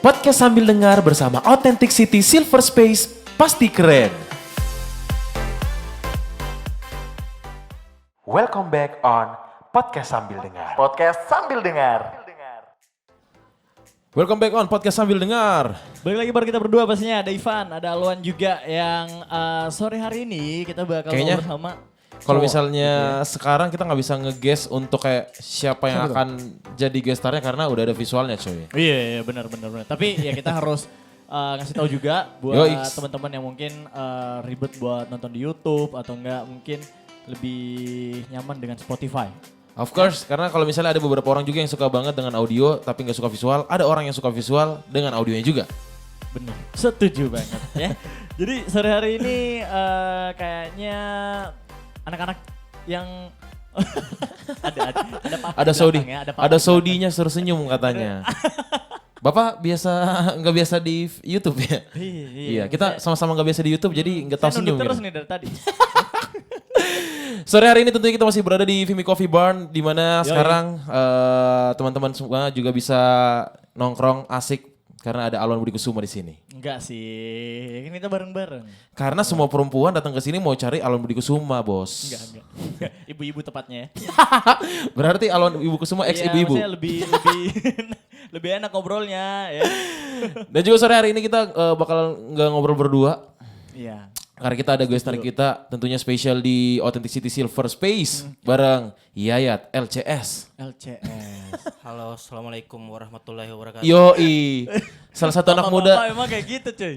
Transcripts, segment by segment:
Podcast sambil dengar bersama Authentic City Silver Space pasti keren. Welcome back on Podcast sambil dengar. Podcast sambil dengar. Welcome back on Podcast sambil dengar. Balik lagi baru kita berdua pastinya, ada Ivan, ada Alwan juga yang sore hari ini kita bakal Kayaknya ngobrol sama kalau cowok misalnya gitu ya. sekarang kita nggak bisa nge-guess untuk kayak siapa yang akan jadi gestarnya karena udah ada visualnya coy. Iya benar. Tapi ya kita harus ngasih tahu juga buat Yoi. teman-teman yang mungkin ribet buat nonton di YouTube atau enggak mungkin lebih nyaman dengan Spotify. Of course, karena kalau misalnya ada beberapa orang juga yang suka banget dengan audio tapi nggak suka visual, ada orang yang suka visual dengan audionya juga. Bener, setuju banget ya. Jadi sore hari ini kayaknya anak-anak yang ada papi Ada di Saudi, belakang ya, papi ada di Saudinya suruh senyum katanya. Bapak biasa nggak biasa di YouTube ya? belakang. Iya, kita sama-sama nggak biasa di YouTube jadi nggak tahu Saya senyum. nunduk terus gitu. nih dari tadi. Sore hari ini tentunya kita masih berada di Vimy Coffee Barn di mana Yoi. sekarang teman-teman semua juga bisa nongkrong asik karena ada Alwan Budi Kusuma di sini. Enggak sih, kan kita bareng-bareng. Karena semua perempuan datang ke sini mau cari Alwan Budi Kusuma, Bos. Enggak. Ibu-ibu tepatnya ya. Berarti Alwan Ibu Kusuma ex Iya, ibu-ibu. maksudnya lebih lebih enak ngobrolnya ya. Dan juga sore hari ini kita bakal nggak ngobrol berdua. Iya. Karena kita ada guest star kita tentunya spesial di Authentic City Silver Space bareng Yayat LCS. LCS. Halo, assalamualaikum warahmatullahi wabarakatuh. Yoi. Salah satu anak muda Bapak emang kayak gitu cuy.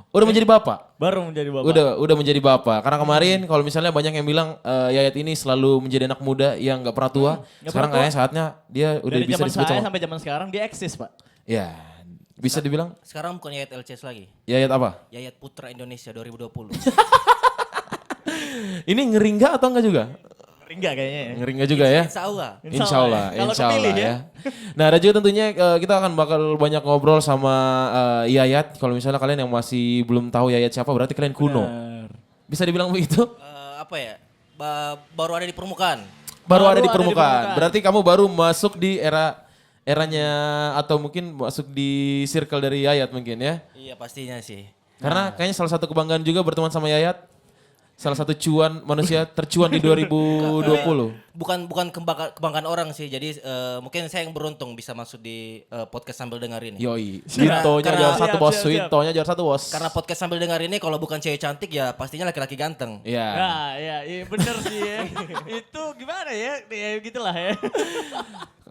udah menjadi bapak. Baru menjadi bapak. Udah menjadi bapak. Karena kemarin kalau misalnya banyak yang bilang Yayat ini selalu menjadi anak muda yang nggak pernah tua. nggak Sekarang pernah tua. kayaknya saatnya dia udah Dari bisa zaman disebut saya sama. sampai zaman sekarang dia eksis pak. Ya, bisa dibilang Sekarang bukan Yayat LCS lagi. Yayat apa? Yayat Putra Indonesia 2020. Ini ngeri nggak atau enggak juga? Enggak kayaknya ya. Ngeri nggak juga ya? Insya Allah. Insya Allah, Kalau insya Allah kepilih ya. ya. Nah ada juga tentunya kita akan bakal banyak ngobrol sama Yayat. Kalau misalnya kalian yang masih belum tahu Yayat siapa berarti kalian kuno. Benar. Bisa dibilang begitu? Apa ya? Baru ada di permukaan. Baru ada di Baru ada di permukaan. permukaan. Berarti kamu baru masuk di eranya atau mungkin masuk di circle dari Yayat mungkin ya. Iya pastinya sih. Karena kayaknya salah satu kebanggaan juga berteman sama Yayat. Salah satu manusia tercuan di 2020. Bukan kebanggaan orang sih. Jadi mungkin saya yang beruntung bisa masuk di podcast sambil dengar ini. Yoi. Karena- Wintonya juara satu bos. siap. Wintonya juara satu bos. Karena podcast sambil dengar ini kalau bukan cewek cantik ya pastinya laki-laki ganteng. Iya. Nah, iya bener sih ya. Itu gimana ya? Ya gitulah ya.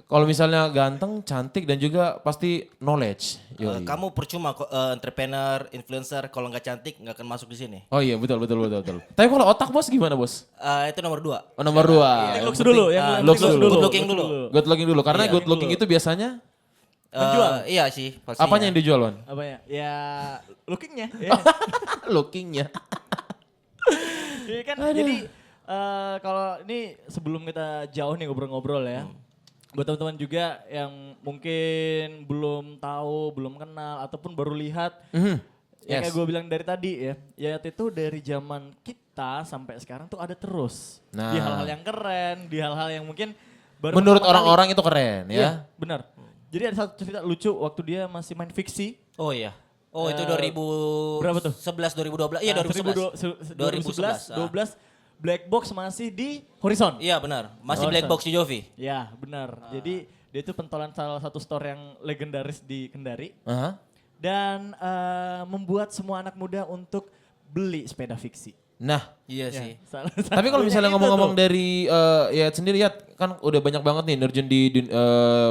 Kalau misalnya ganteng, cantik dan juga pasti knowledge. Yoi. Kamu percuma entrepreneur, influencer kalau nggak cantik nggak akan masuk di sini. Oh iya betul. Tapi kalau otak bos gimana bos? Itu nomor 2. Oh, nomor 2. Looks dulu ya. looks dulu. Good looking dulu. Good looking dulu. Karena Iya. good looking itu biasanya Menjual. Iya sih. Pastinya. apanya yang dijual Wan? Apa ya? Ya lookingnya. Ya. Lookingnya. Iya kan jadi kalau ini sebelum kita jauh nih ngobrol-ngobrol ya. Buat teman-teman juga yang mungkin belum tahu, belum kenal ataupun baru lihat. Ya Yes. kayak gue bilang dari tadi ya. Yayat itu dari zaman kita sampai sekarang tuh ada terus. Nah. Di hal-hal yang keren, di hal-hal yang mungkin baru Menurut pertama kali. orang-orang itu keren Iya, ya. benar. Jadi ada satu cerita lucu waktu dia masih main fiksi. Oh iya. Oh itu berapa tuh? 2011 2012. Iya 2011. 2011, 12 Black Box masih di Horizon. Iya benar. Masih Oh, black sorry. box di Jovi. Ya benar. Jadi dia itu pentolan salah satu store yang legendaris di Kendari. Aha. Dan membuat semua anak muda untuk beli sepeda fiksi. Nah, Iya Ya, sih. tapi kalau misalnya itu ngomong-ngomong tuh. dari Yayat sendiri ya kan udah banyak banget nih nerjun di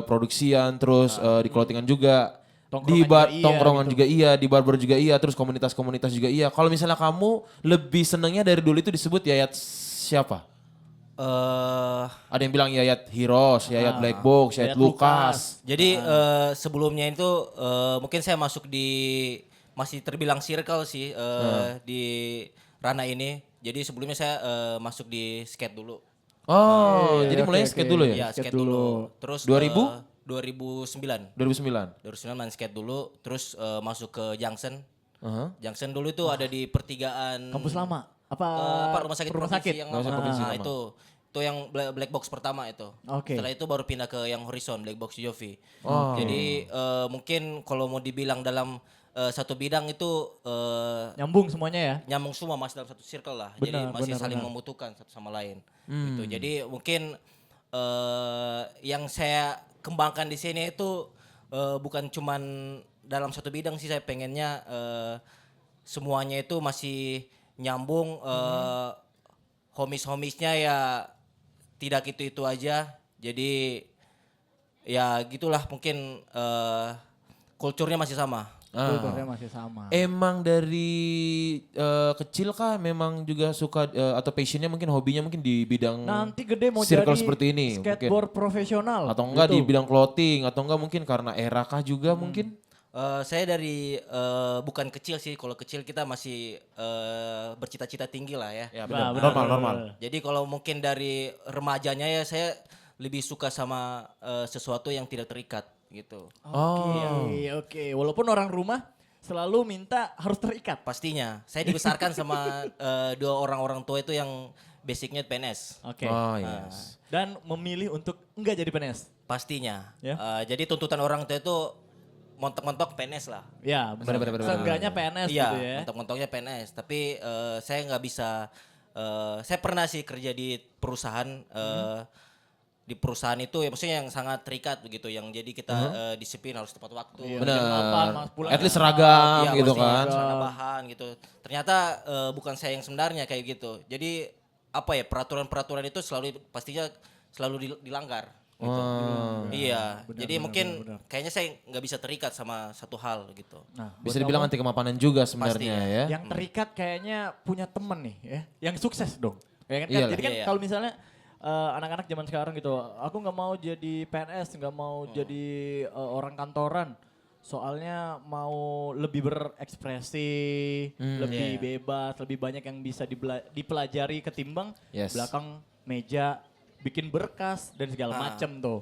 produksian terus di clothingan juga. Di Tongkrongan bar juga iya, tongkrongan gitu. juga iya, di barber juga iya, terus komunitas-komunitas juga iya. Kalau misalnya kamu lebih senengnya dari dulu itu disebut Yayat siapa? Ada yang bilang Yayat Heroes, Yayat Black Box, Yayat Yayat Lukas. Jadi sebelumnya itu mungkin saya masuk di masih terbilang circle sih di ranah ini. Jadi sebelumnya saya masuk di skate dulu. Oh, Iya, jadi oke, mulai oke. skate dulu ya? Iya, skate skate dulu. dulu. Terus 2000? 2009. 2009. 2009 main skate dulu, terus masuk ke Junction. Aha. Junction dulu itu ada di pertigaan Kampus lama. apa rumah sakit provinsi yang Rumah sakit lama. provinsi Nah, lama. itu Itu yang black box pertama itu. Oke. Setelah itu baru pindah ke yang horizon black box Jovi. Oh. Jadi mungkin kalau mau dibilang dalam satu bidang itu Nyambung semuanya ya. nyambung semua masih dalam satu circle lah. Benar, Jadi masih benar, saling benar. membutuhkan satu sama lain. Gitu. Jadi mungkin yang saya kembangkan di sini itu bukan cuman dalam satu bidang sih, saya pengennya semuanya itu masih nyambung, homies-homiesnya ya tidak itu aja. Jadi ya gitulah, mungkin kulturnya masih sama. Kulturnya masih sama. Emang dari kecil kah memang juga suka atau passionnya mungkin hobinya mungkin di bidang Nanti gede mau circle jadi seperti ini mungkin. skateboard profesional. Atau enggak gitu. di bidang clothing atau enggak mungkin karena era kah juga mungkin? Saya dari bukan kecil sih, kalau kecil kita masih bercita-cita tinggi lah ya. Ya Nah, benar, normal. Jadi kalau mungkin dari remajanya ya saya lebih suka sama sesuatu yang tidak terikat gitu. Oke. Walaupun orang rumah selalu minta harus terikat. Pastinya, saya dibesarkan sama dua orang tua itu yang basicnya PNS. Oke. Oh yes. Dan memilih untuk enggak jadi PNS. Pastinya. Ya. Jadi tuntutan orang tua itu montok-montok PNS lah. Ya, benar. Seenggaknya PNS Iya, gitu ya. montok-montoknya PNS. Tapi saya nggak bisa. Saya pernah sih kerja di perusahaan. Di perusahaan itu ya maksudnya yang sangat terikat begitu, yang jadi kita disiplin harus tepat waktu. Iya, Benar. jam 8, Mas, pulang At least jam seragam Iya, gitu pasti kan. celana bahan gitu. Ternyata bukan saya yang sebenarnya kayak gitu. Jadi apa ya, peraturan-peraturan itu pastinya selalu dilanggar. Gitu. Iya. Jadi mungkin kayaknya saya nggak bisa terikat sama satu hal gitu. Nah, Bisa buat dibilang kamu, anti kemapanan juga sebenarnya Pastinya. ya. yang terikat kayaknya punya temen nih ya, yang sukses dong. Ya kan? Iyalah. Jadi kan Iya. kalau misalnya anak-anak zaman sekarang gitu, aku nggak mau jadi PNS, nggak mau jadi orang kantoran, soalnya mau lebih berekspresi, lebih bebas, lebih banyak yang bisa dipelajari ketimbang Yes. belakang meja bikin berkas dan segala macem tuh.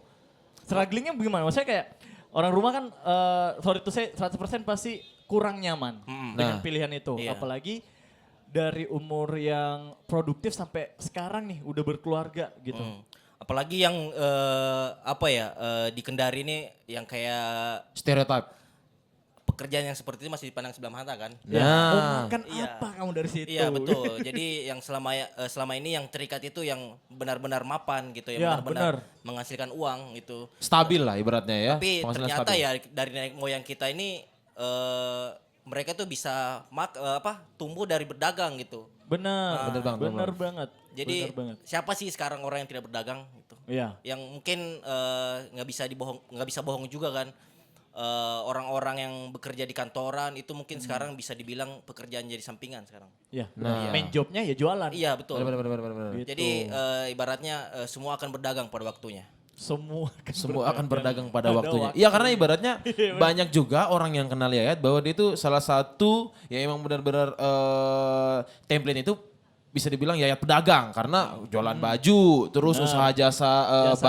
Strugglingnya bagaimana? Maksudnya kayak orang rumah kan, sorry to say 100% pasti kurang nyaman dengan Nah. pilihan itu. Iya. Apalagi dari umur yang produktif sampai sekarang nih udah berkeluarga gitu. Apalagi yang di Kendari ini yang kayak Stereotype. pekerjaan yang seperti itu masih dipandang sebelah mata kan. Ya, mau makan Iya. apa kamu dari situ? Iya betul. Jadi yang selama ini yang terikat itu yang benar-benar mapan gitu, yang Ya, benar-benar menghasilkan uang gitu. Stabil lah ibaratnya ya. Tapi Penghasilan ternyata stabil. ya dari nenek moyang kita ini mereka tuh bisa tumbuh dari berdagang gitu. Benar, Bener banget, benar banget. Jadi Benar banget. siapa sih sekarang orang yang tidak berdagang gitu? Iya. Yang mungkin nggak bisa bohong juga kan. Orang-orang yang bekerja di kantoran itu mungkin sekarang bisa dibilang pekerjaan jadi sampingan sekarang. Iya. Nah. Main jobnya ya jualan. Iya betul. Benar. Gitu. Jadi ibaratnya semua akan berdagang pada waktunya. Semua akan berdagang pada waktunya. Iya karena ibaratnya banyak juga orang yang kenal Yayat bahwa dia itu salah satu ya emang benar-benar template itu bisa dibilang Yayat pedagang karena jualan baju, terus usaha jasa, Jasa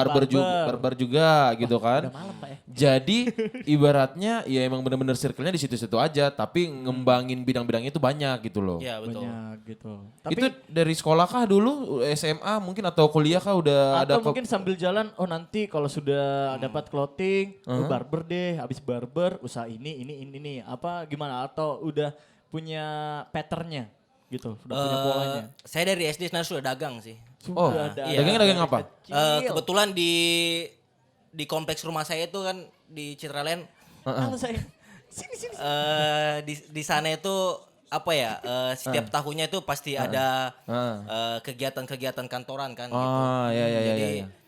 barber juga gitu kan. Udah malam Pak ya. Jadi ibaratnya ya emang benar-benar circle-nya di situ-situ aja tapi ngembangin bidang-bidangnya itu banyak gitu loh. Iya betul. Banyak gitu. Tapi Itu dari sekolah kah dulu, SMA mungkin atau kuliah kah udah ada atau mungkin sambil jalan, oh nanti kalau sudah dapat clothing, barber deh, habis barber usaha ini nih, apa gimana? Atau udah punya patternnya gitu, sudah punya polanya. Saya dari SD sebenarnya sudah dagang sih. Oh, Sudah ada. dagangnya dagang apa? Kebetulan di kompleks rumah saya itu kan di Citraland. Halo saya, sini. Di sana itu setiap tahunnya itu pasti ada kegiatan-kegiatan kantoran kan gitu. Oh, iya. Jadi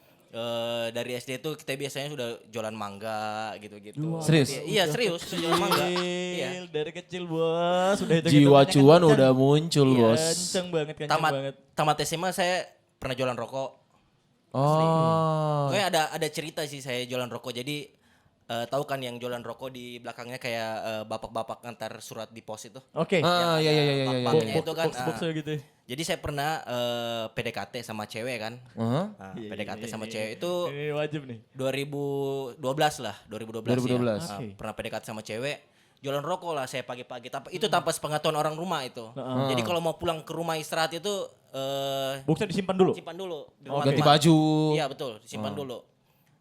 dari SD itu kita biasanya sudah jualan mangga gitu-gitu. Serius? Iya serius, jualan mangga. Iya. Dari kecil bos, udah itu Jiwa cuan udah muncul bos. kenceng banget. Tamat SMA saya pernah jualan rokok. Oh. Pokoknya ada cerita sih saya jualan rokok. Jadi tahu kan yang jualan rokok di belakangnya kayak bapak-bapak ngantar surat di pos itu. Oke. Iya. Banknya itu kan. Box gitu. Jadi saya pernah PDKT sama cewek kan. Nah, PDKT sama cewek itu Ini wajib nih. 2012 lah, 2012 ya. 2012. Nah, pernah PDKT sama cewek, jualan rokok lah saya pagi-pagi. Itu tanpa sepengetahuan orang rumah itu. Jadi kalau mau pulang ke rumah istirahat itu Boxnya disimpan dulu? simpan dulu. Di Oh, ruang Ganti depan. baju. Iya betul, disimpan dulu.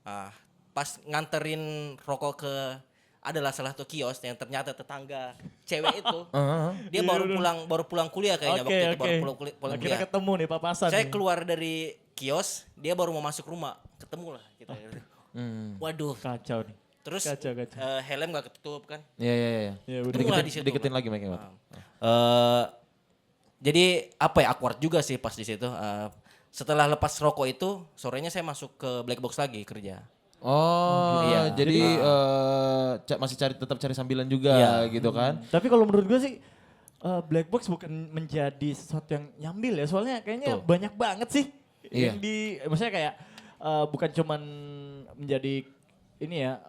Ah, pas nganterin rokok ke adalah salah satu kios yang ternyata tetangga cewek itu. Dia baru pulang kuliah kayaknya waktu itu baru pulang Akhirnya kuliah. ketemu nih papasan. Saya nih. keluar dari kios, dia baru mau masuk rumah, ketemu lah kita. Waduh, Kacau nih. terus Kacau. helm gak ketutup kan? Iya. Ya udah. Ketemulah di situ. Deketin lagi Mike. Jadi apa ya awkward juga sih pas di situ. Setelah lepas rokok itu sorenya saya masuk ke black box lagi kerja. Oh, Iya. jadi masih tetap cari sambilan juga Iya. gitu kan? Tapi kalau menurut gue sih black box bukan menjadi sesuatu yang nyambil ya. Soalnya kayaknya Betul. banyak banget sih Iya. yang maksudnya kayak bukan cuman menjadi ini ya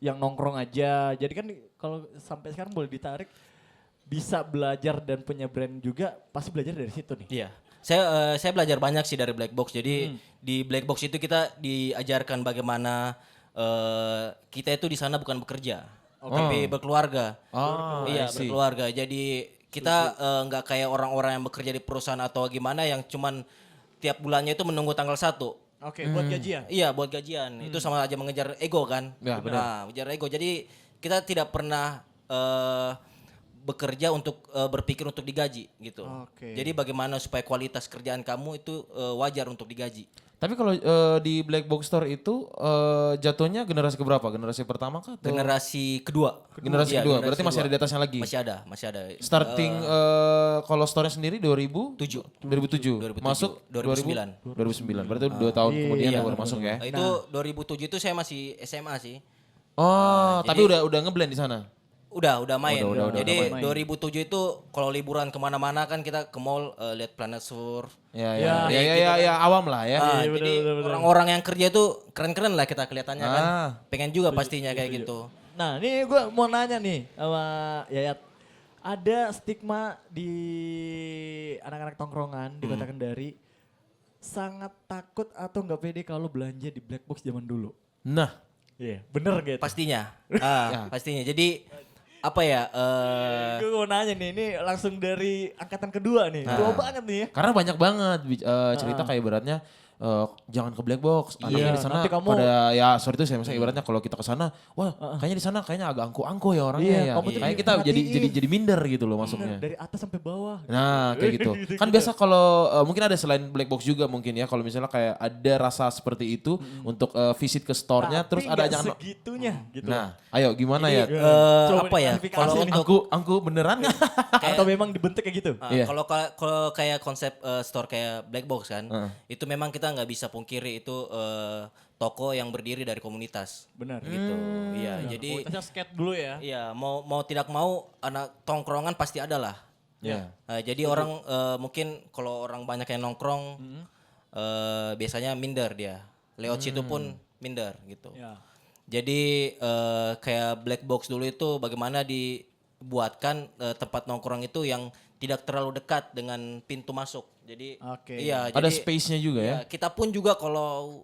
yang nongkrong aja. Jadi kan kalau sampai sekarang boleh ditarik bisa belajar dan punya brand juga pasti belajar dari situ nih. Iya. Saya belajar banyak sih dari black box. Jadi di black box itu kita diajarkan bagaimana kita itu di sana bukan bekerja, tapi berkeluarga. Oh, Iya, I see. berkeluarga. Jadi kita nggak kayak orang-orang yang bekerja di perusahaan atau gimana yang cuman tiap bulannya itu menunggu tanggal 1. Oke, buat gajian. Iya, buat gajian. Itu sama aja mengejar ego kan. Ya, benar. Nah, mengejar ego. Jadi kita tidak pernah bekerja untuk berpikir untuk digaji gitu. Oke. Jadi bagaimana supaya kualitas kerjaan kamu itu wajar untuk digaji. Tapi kalau di Black Box Store itu jatuhnya generasi keberapa? Generasi pertama kah? Atau? Generasi kedua. Generasi Iya, kedua. generasi Berarti masih ada di atasnya lagi. Masih ada. Starting kalau store-nya sendiri 2007. 2007. Masuk 2009. 2009. Berarti 2 tahun kemudian baru masuk ya. Nah, itu 2007 itu saya masih SMA sih. Oh, tapi jadi- udah ngeblend di sana. Udah main. Udah Jadi main. 2007 itu kalau liburan kemana-mana kan kita ke mall lihat Planet Surf. Ya, awam lah ya. Ah, Iya, jadi bener. orang-orang yang kerja itu keren-keren lah kita kelihatannya kan. Ah. Pengen juga pastinya kayak gitu. Nah, ini gue mau nanya nih sama Yayat. Ada stigma di anak-anak tongkrongan di Kota Kendari sangat takut atau nggak pede kalau belanja di black box zaman dulu. Nah, Iya, bener gitu. Pastinya. Pastinya. Jadi apa ya? Gue mau nanya nih, ini langsung dari angkatan kedua nih. Tua banget nih ya. karena banyak banget cerita kayak ibaratnya jangan ke black box. Anaknya Iya, di sana nanti kamu- pada ya sorry itu saya misalnya ibaratnya kalau kita ke sana, wah kayaknya di sana kayaknya agak angkuh-angkuh ya orangnya Iya, ya. kamu tuh Kayak kita jadi diperhatiin. minder gitu loh masuknya. Dari atas sampai bawah. Nah kayak gitu. Kan biasa kalau mungkin ada selain black box juga mungkin ya kalau misalnya kayak ada rasa seperti itu untuk visit ke store-nya terus ada nggak jangan. segitunya gitu. Nah, ayo gimana ya? Coba Apa ya? diklarifikasi Kalau nih. untuk Angku beneran nggak? Atau memang dibentuk kayak gitu? Iya. Kalau kayak konsep store kayak black box kan, itu memang kita nggak bisa pungkiri itu toko yang berdiri dari komunitas. Benar. Gitu. Iya, jadi Komunitasnya skate dulu ya. iya mau tidak mau anak tongkrongan pasti ada lah. Ya. Jadi orang mungkin kalau orang banyak yang nongkrong biasanya minder dia. Lewat situ pun minder gitu. Ya. Jadi kayak black box dulu itu bagaimana dibuatkan tempat nongkrong itu yang tidak terlalu dekat dengan pintu masuk. Jadi Oke. iya Ada jadi space-nya juga ya. kita pun juga kalau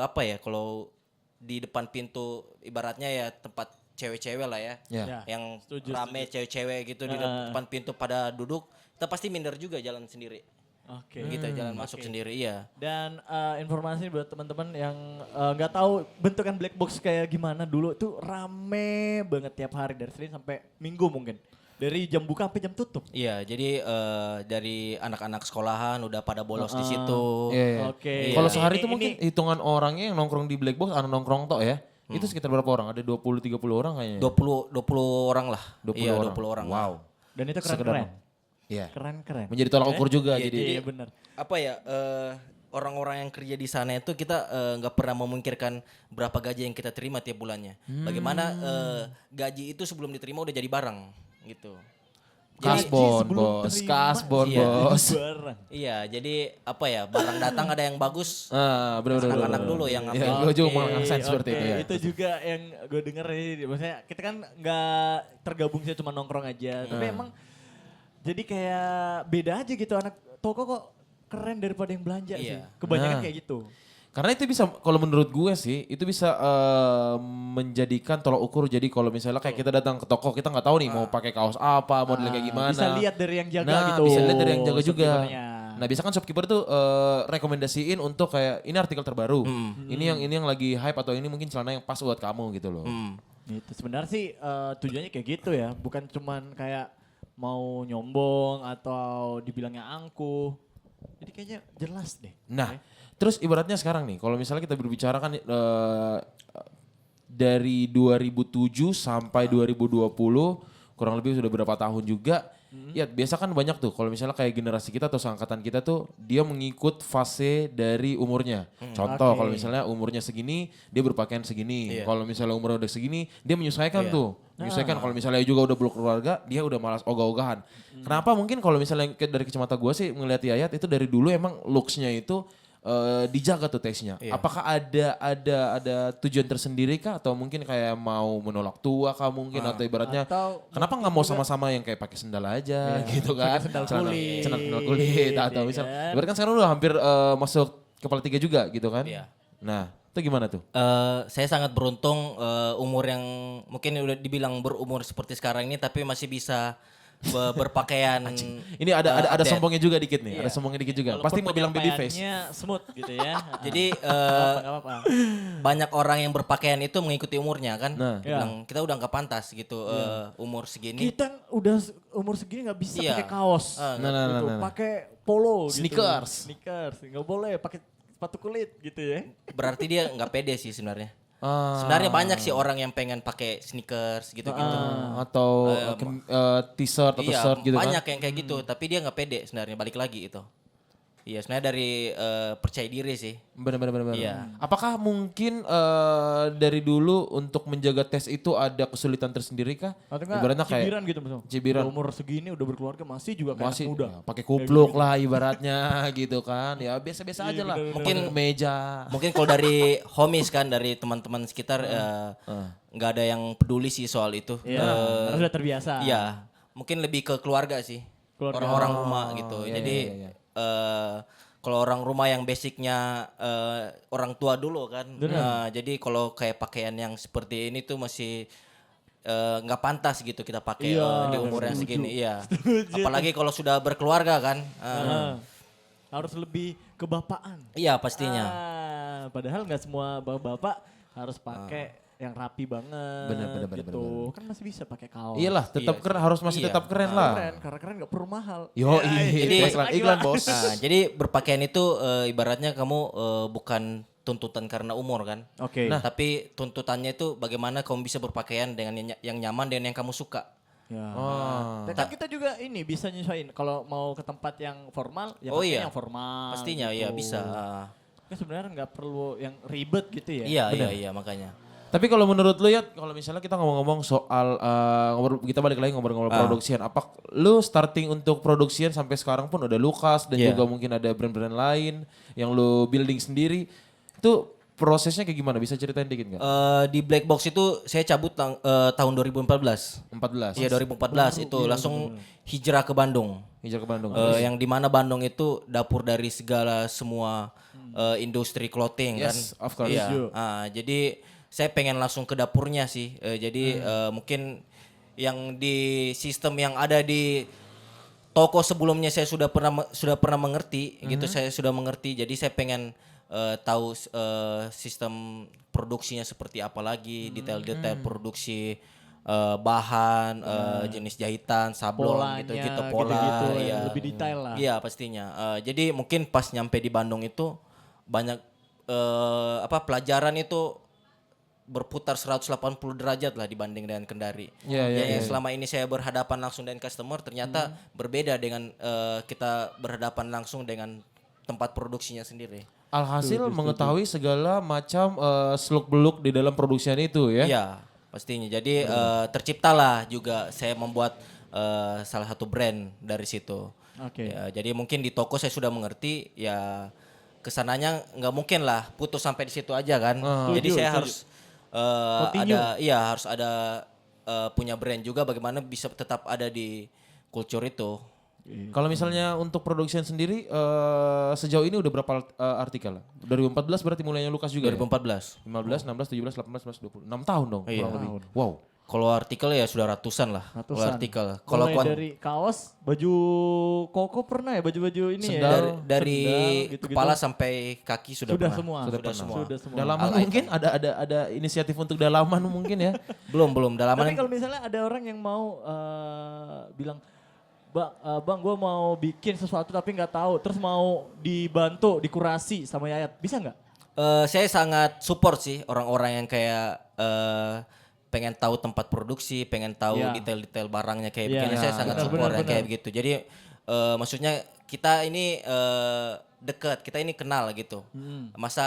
apa ya kalau di depan pintu ibaratnya ya tempat cewek-cewek lah ya. Ya. Ya. Yang Setuju, rame cewek-cewek gitu di depan pintu pada duduk, kita pasti minder juga jalan sendiri. Oke. Kita jalan masuk sendiri, iya. Dan informasi buat teman-teman yang nggak tahu bentukan black box kayak gimana dulu tuh rame banget tiap hari dari Senin sampai Minggu mungkin. Dari jam buka sampai jam tutup. Iya, jadi dari anak-anak sekolahan udah pada bolos di situ. Iya, iya. Oke. Kalau Iya. sehari Ini- itu mungkin hitungan orangnya yang nongkrong di black box, anak nongkrong tok ya. Itu sekitar berapa orang? Ada 20-30 orang kayaknya. 20 orang lah. 20 Iya, orang. 20 orang. Wow. Dan itu Sekedar keren-keren. Iya. Keren-keren. Menjadi tolak ukur juga Iya, jadi. Iya benar. Apa ya orang-orang yang kerja di sana itu kita nggak pernah memikirkan berapa gaji yang kita terima tiap bulannya. Bagaimana gaji itu sebelum diterima udah jadi barang gitu. Kasbon sebelum bos, terima, kasbon iya. bos. Barang. Iya, jadi apa ya barang datang ada yang bagus. Ah, benar-benar. Anak-anak dulu yang Iya, ngambil. gue juga Oke, mau ngerasain seperti itu oke. ya. Itu juga yang gue denger nih, maksudnya kita kan nggak tergabung sih cuma nongkrong aja, tapi emang jadi kayak beda aja gitu anak toko kok keren daripada yang belanja sih. Iya. Kebanyakan Nah. kayak gitu. Karena itu bisa, kalau menurut gue sih, itu bisa menjadikan tolak ukur. Jadi kalau misalnya kayak kita datang ke toko, kita nggak tahu nih mau pakai kaos apa, modelnya kayak gimana. Bisa lihat dari yang jaga Nah, gitu. bisa lihat dari yang jaga juga. shopkeepernya. Nah, biasa kan shopkeeper tuh rekomendasiin untuk kayak ini artikel terbaru. Ini yang lagi hype atau ini mungkin celana yang pas buat kamu gitu loh. Gitu. Sebenarnya sih tujuannya kayak gitu ya, bukan cuman kayak mau nyombong atau dibilangnya angkuh. Jadi kayaknya jelas deh. Nah, terus ibaratnya sekarang nih, kalau misalnya kita berbicara kan dari 2007 sampai 2020, kurang lebih sudah berapa tahun juga. Ya biasa kan banyak tuh, kalau misalnya kayak generasi kita atau seangkatan kita tuh, dia mengikut fase dari umurnya. Contoh, kalau misalnya umurnya segini, dia berpakaian segini. Kalau misalnya umurnya udah segini, dia menyesuaikan tuh. Menyesuaikan, kalau misalnya juga udah berkeluarga, dia udah malas ogah-ogahan. Kenapa mungkin kalau misalnya dari kacamata gue sih ngelihat Yayat itu dari dulu emang looks-nya itu dijaga tuh taste-nya. Apakah ada tujuan tersendiri kah atau mungkin kayak mau menolak tua kah mungkin atau ibaratnya Atau kenapa nggak mau sama-sama yang kayak pakai sendal aja gitu kan? sendal Celana- kulit, sendal kulit atau ya misal kan? ibarat kan sekarang udah hampir masuk kepala 3 juga gitu kan? Iya. Nah, itu gimana tuh? Saya sangat beruntung umur yang mungkin udah dibilang berumur seperti sekarang ini tapi masih bisa berpakaian. Ini ada update. sombongnya juga dikit nih, Iya. ada sombongnya dikit juga. Walaupun Pasti mau bilang baby face. penyampaiannya smooth gitu ya. Jadi Nggak apa-apa. banyak orang yang berpakaian itu mengikuti umurnya kan. Nah. Bilang kita udah nggak pantas gitu umur segini. Kita udah umur segini nggak bisa Iya. pakai kaos. Nah. Pakai polo Sneakers. gitu. Sneakers. Nggak boleh pakai sepatu kulit gitu ya. Berarti dia nggak pede sih sebenarnya. Ah. Sebenarnya banyak sih orang yang pengen pakai sneakers gitu-gitu. Atau t-shirt atau Iya, shirt gitu kan? banyak yang kayak gitu, tapi dia nggak pede sebenarnya balik lagi itu. Iya, sebenarnya dari percaya diri sih. Benar. Iya. Apakah mungkin dari dulu untuk menjaga tes itu ada kesulitan tersendiri kah? Atau enggak Ibaratnya kayak cibiran gitu misalnya. cibiran. Udah umur segini udah berkeluarga masih juga kayak masih anak muda. ya, pakai kupluk lah ibaratnya gitu kan. Ya biasa-biasa aja lah. Mungkin Pakai kemeja. Mungkin kalau dari homies kan, dari teman-teman sekitar nggak ada yang peduli sih soal itu. Iya, karena sudah terbiasa. Iya, mungkin lebih ke keluarga sih. Keluarga. Orang-orang rumah gitu. iya, Jadi kalau orang rumah yang basicnya orang tua dulu kan. Jadi kalau kayak pakaian yang seperti ini tuh masih nggak pantas gitu kita pakai Iya, di umur yang setuju. segini. Iya. Apalagi kalau sudah berkeluarga kan. Harus lebih kebapaan. Iya pastinya. Padahal nggak semua bapak-bapak harus pakai yang rapi banget. Bener, gitu. Kan masih bisa pakai kaos. Iyalah, tetap keren, harus masih Iya. tetap keren lah. Keren, karena keren nggak perlu mahal. Yo, Jadi- iklan bos. Nah, jadi berpakaian itu ibaratnya kamu bukan tuntutan karena umur kan. Oke. Nah, tapi tuntutannya itu bagaimana kamu bisa berpakaian dengan yang nyaman dan yang kamu suka. Ya. Oh. Kan kita juga ini bisa nyesuaiin. Kalau mau ke tempat yang formal, ya Oh pakai iya. yang formal. Pastinya gitu. ya bisa. Kan sebenarnya nggak perlu yang ribet gitu ya. Iya makanya. Tapi kalau menurut lu ya, kalau misalnya kita ngomong-ngomong soal, kita balik lagi ngobrol-ngobrol produksian. Apa lu starting untuk produksian sampai sekarang pun udah Lukas dan Iya. juga mungkin ada brand-brand lain yang lu building sendiri. Itu prosesnya kayak gimana? Bisa ceritain dikit nggak? Di Black Box itu saya cabut tahun 2014. 14. Iya 2014 itu langsung hijrah ke Bandung. Hijrah ke Bandung. Yang dimana Bandung itu dapur dari segala semua industri clothing Yes, kan. of course. Iya. Jadi saya pengen langsung ke dapurnya sih. Jadi mungkin yang di sistem yang ada di toko sebelumnya saya sudah pernah mengerti gitu. Saya sudah mengerti. Jadi saya pengen tahu sistem produksinya seperti apa lagi, detail-detail produksi bahan, jenis jahitan, sablon Polanya, gitu-gitu, pola, gitu-gitu, iya. lebih detail lah. Iya pastinya. Jadi mungkin pas nyampe di Bandung itu banyak pelajaran itu berputar 180 derajat lah dibanding dengan Kendari. Iya, iya, Yang selama ini saya berhadapan langsung dengan customer ternyata berbeda dengan kita berhadapan langsung dengan tempat produksinya sendiri. Alhasil mengetahui segala macam seluk-beluk di dalam produksian itu ya. Iya, pastinya. Jadi terciptalah juga saya membuat salah satu brand dari situ. Oke. Ya, jadi mungkin di toko saya sudah mengerti ya kesananya nggak mungkin lah putus sampai di situ aja kan. Jadi Setuju, saya setuju. harus harus ada punya brand juga bagaimana bisa tetap ada di culture itu. Kalau misalnya untuk production sendiri sejauh ini udah berapa artikel? 2014 berarti mulainya Lukas juga 2014. ya? 15, 16, 17, 18, 19, 20. 6 tahun dong Iya. kurang lebih. Wow. Kalau artikel ya sudah ratusan lah. Kalau artikel. Kalau Mulai dari kaos, baju koko pernah ya, baju-baju ini Sendal. ya. dari Sendal, gitu-gitu. kepala sampai kaki sudah Sudah pernah. semua. Sudah semua. Sudah semua. Dalaman mungkin ada inisiatif untuk dalaman mungkin ya. Belum Tapi dalaman. kalau misalnya ada orang yang mau bilang, bang gue mau bikin sesuatu tapi nggak tahu, terus mau dibantu, dikurasi sama Yayat, bisa nggak? Saya sangat support sih orang-orang yang kayak pengen tahu tempat produksi, pengen tahu Iya. detail-detail barangnya kayak Iya, begini. Saya sangat benar, support benar, yang kayak benar. begitu. Jadi maksudnya kita ini dekat, kita ini kenal gitu. Masa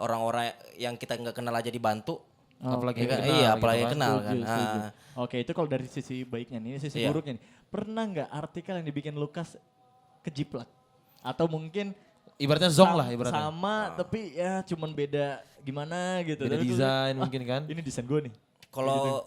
orang-orang yang kita nggak kenal aja dibantu? Apalagi Ya kan? kenal Iya, gitu apalagi kan. kenal kan. Setuju, setuju. Oke, itu kalau dari sisi baiknya nih, sisi Iya. buruknya nih. Pernah nggak artikel yang dibikin Lukas kejiplak? Atau mungkin Ibaratnya zong lah ibaratnya. sama tapi ya cuman beda gimana gitu. Beda Tapi tuh, desain mungkin kan. ini desain gue nih. Kalau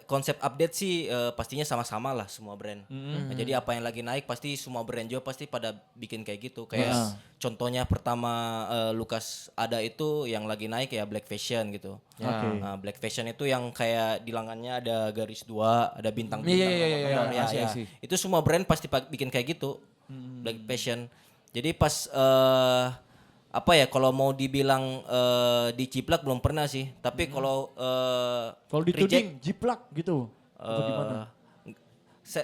konsep update sih pastinya sama-sama lah semua brand. Nah, jadi apa yang lagi naik pasti semua brand juga pasti pada bikin kayak gitu. Kayak contohnya pertama Lukas ada itu yang lagi naik ya black fashion gitu. Oke. Nah, black fashion itu yang kayak di lengannya ada garis 2, ada bintang-bintang. Iya, Ya, I see, I ya. see. Itu semua brand pasti bikin kayak gitu. Black fashion. Jadi pas apa ya kalau mau dibilang diciplak belum pernah sih. Tapi kalau Kalau reject, dituding jiplak gitu. Atau gimana?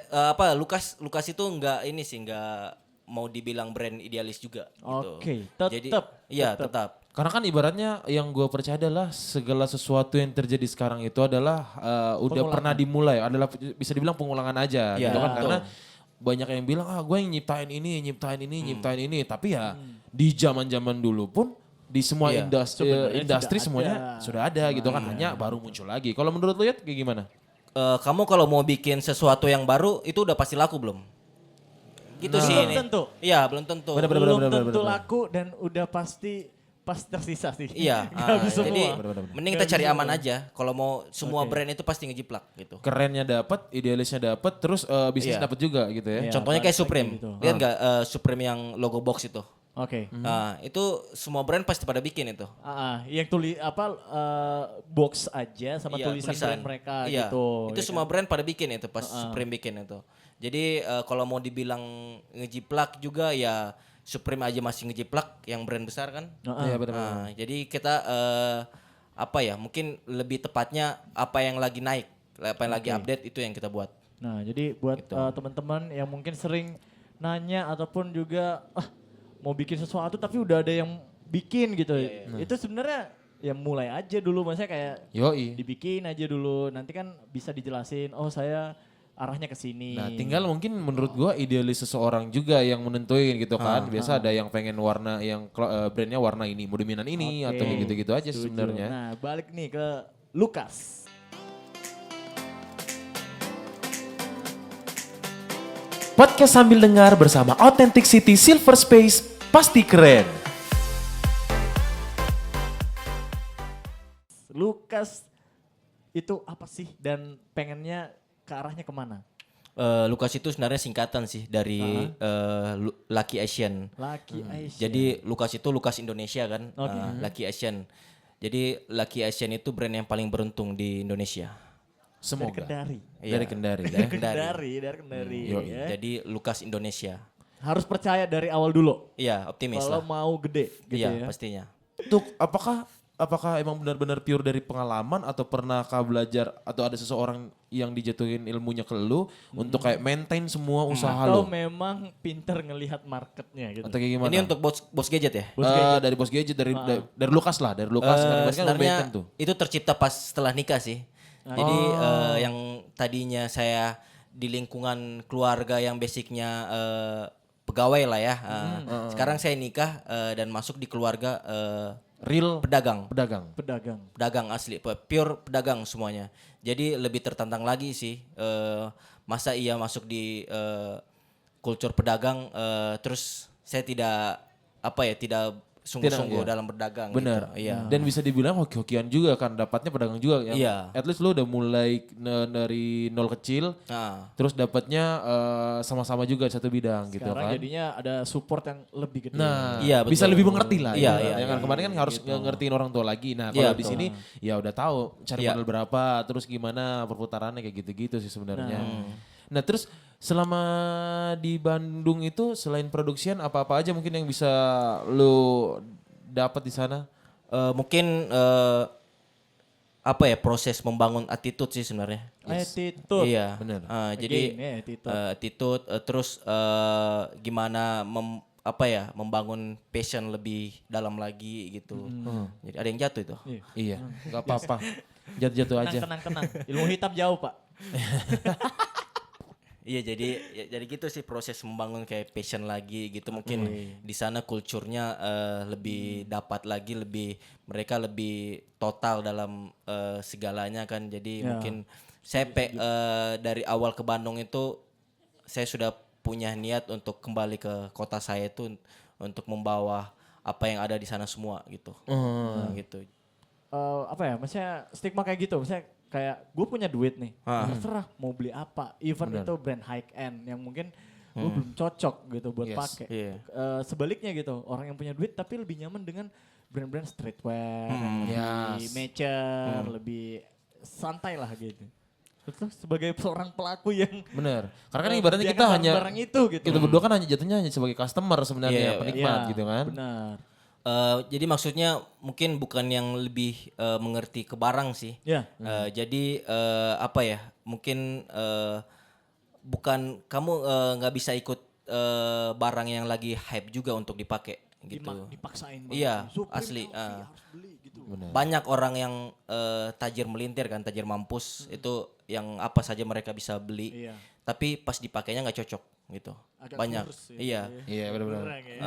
apa Lukas itu enggak ini sih enggak mau dibilang brand idealis juga gitu. Oke, Jadi tetap, iya tetap. tetap. Karena kan ibaratnya yang gue percaya adalah segala sesuatu yang terjadi sekarang itu adalah udah pernah dimulai, adalah bisa dibilang pengulangan aja Iya, gitu kan. betul. Karena banyak yang bilang gue yang nyiptain ini, tapi ya di zaman-zaman dulu pun di semua Iya. industri sudah semuanya ada. sudah ada gitu kan, hanya baru muncul lagi. Kalau menurut lu ya kayak gimana? Kamu kalau mau bikin sesuatu yang baru itu udah pasti laku belum? Gitu sih Belum ini. tentu. Iya, belum tentu. Belum tentu laku dan udah pasti tersisa sih. Iya, Nggak habis semua. jadi mending kita cari aman aja. Kalau mau semua brand itu pasti ngejiplak gitu. Kerennya dapat, idealisnya dapat, terus bisnis Iya. dapat juga gitu ya. Iya. Contohnya kayak balik Supreme. lagi gitu. Lihat nggak Supreme yang logo box itu? Oke. Nah, itu semua brand pasti pada bikin itu. Yang box aja sama Iya, tulisan brand mereka Iya, gitu. itu ya semua kan? brand pada bikin itu pas Supreme bikin itu. Jadi kalau mau dibilang ngejiplak juga ya Supreme aja masih ngejiplak yang brand besar kan. Iya benar. Nah, jadi kita apa ya? Mungkin lebih tepatnya apa yang lagi naik, apa yang lagi update itu yang kita buat. Nah, jadi buat Gitu. teman-teman yang mungkin sering nanya ataupun juga mau bikin sesuatu tapi udah ada yang bikin gitu. Itu sebenarnya ya mulai aja dulu, maksudnya kayak Yoi. dibikin aja dulu. Nanti kan bisa dijelasin, oh saya arahnya ke sini. Nah tinggal mungkin menurut gua idealis seseorang juga yang menentuin gitu kan. Biasa ada yang pengen warna yang brandnya warna ini, mau dominan ini Oke. atau kayak gitu-gitu aja Setuju. sebenarnya. Nah, balik nih ke Lukas. Podcast sambil dengar bersama Authentic City Silver Space pasti keren. Lukas itu apa sih dan pengennya ke arahnya kemana? Lukas itu sebenarnya singkatan sih dari Lucky Asian. Lucky Aisyah. Jadi Lukas itu Lukas Indonesia kan, Oke. Lucky Asian. Jadi Lucky Asian itu brand yang paling beruntung di Indonesia. Dari Semoga. Kendari. Iya. Dari Kendari. Dari Dari Kendari. Yoi. ya. Jadi Lukas Indonesia. Harus percaya dari awal dulu. Iya, optimis Kalau lah. mau gede gitu Iya, ya. pastinya. Untuk apakah emang benar-benar pure dari pengalaman atau pernahkah belajar atau ada seseorang yang dijatuhin ilmunya ke lu untuk kayak maintain semua usaha Atau lu? memang pinter ngelihat marketnya gitu. Atau kayak gimana? Ini untuk bos gadget ya? Dari Bos Gadget, dari Lukas lah, dari Lukas. Kan ibaratnya lu Sebenarnya maintain tuh. itu tercipta pas setelah nikah sih. Jadi yang tadinya saya di lingkungan keluarga yang basicnya pegawai lah ya. Sekarang saya nikah dan masuk di keluarga Real pedagang. Pedagang. Pedagang asli, pure pedagang semuanya. Jadi lebih tertantang lagi sih. Masa iya masuk di kultur pedagang, terus saya tidak sungguh-sungguh Tidak, iya. dalam berdagang. Bener. Gitu. Iya. Dan bisa dibilang hoki-hokian juga kan, dapatnya pedagang juga yang Iya. at least lu udah mulai dari nol kecil, Nah, terus dapatnya sama-sama juga di satu bidang gitu Sekarang kan. jadinya ada support yang lebih gede. Nah, Iya, bisa betul. lebih mengerti lah. Iya, gitu. iya, Ya kan iya, kemarin kan harus ngertiin orang tua lagi. Nah, Iya, kalau di betul. sini ya udah tahu cari Iya. modal berapa, terus gimana perputarannya kayak gitu-gitu sih sebenarnya. Nah. Nah, terus selama di Bandung itu selain produksian apa-apa aja mungkin yang bisa lu dapat di sana? mungkin apa ya, proses membangun attitude sih sebenarnya. Attitude. Iya. Bener. Jadi Again, ya, attitude. attitude, terus gimana membangun passion lebih dalam lagi gitu. Jadi ada yang jatuh itu. Iya. Iya, nggak apa-apa. Jatuh-jatuh aja. Tenang. Ilmu hitam jauh, Pak. Iya, jadi gitu sih proses membangun kayak passion lagi gitu. Mungkin di sana kulturnya lebih dapat lagi, mereka lebih total dalam segalanya kan. Jadi Ya. mungkin saya dari awal ke Bandung itu saya sudah punya niat untuk kembali ke kota saya itu untuk membawa apa yang ada di sana semua gitu. Nah, gitu. Apa ya, maksudnya stigma kayak gitu, maksudnya kayak gue punya duit nih, terserah mau beli apa, even itu brand high end yang mungkin gue belum cocok gitu buat Yes, pakai. iya. Sebaliknya gitu, orang yang punya duit tapi lebih nyaman dengan brand-brand streetwear, yang lebih Yes. mature, lebih santai lah gitu. Terus sebagai seorang pelaku yang Bener. Karena kan ibaratnya kita menyediakan hanya barang itu gitu. kita berdua kan hanya jatuhnya hanya sebagai customer sebenarnya, Iya, penikmat Iya, gitu kan. Benar. Jadi maksudnya mungkin bukan yang lebih mengerti ke barang sih. Ya. Jadi apa ya? Mungkin bukan kamu nggak bisa ikut barang yang lagi hype juga untuk dipakai gitu. Dipaksain Iya, Supreme asli. harus beli gitu. Banyak orang yang tajir melintir kan, tajir mampus itu yang apa saja mereka bisa beli. Iya. Tapi pas dipakainya nggak cocok gitu. Agak Banyak. kurus ya. Iya. Iya benar-benar. Kurang ya.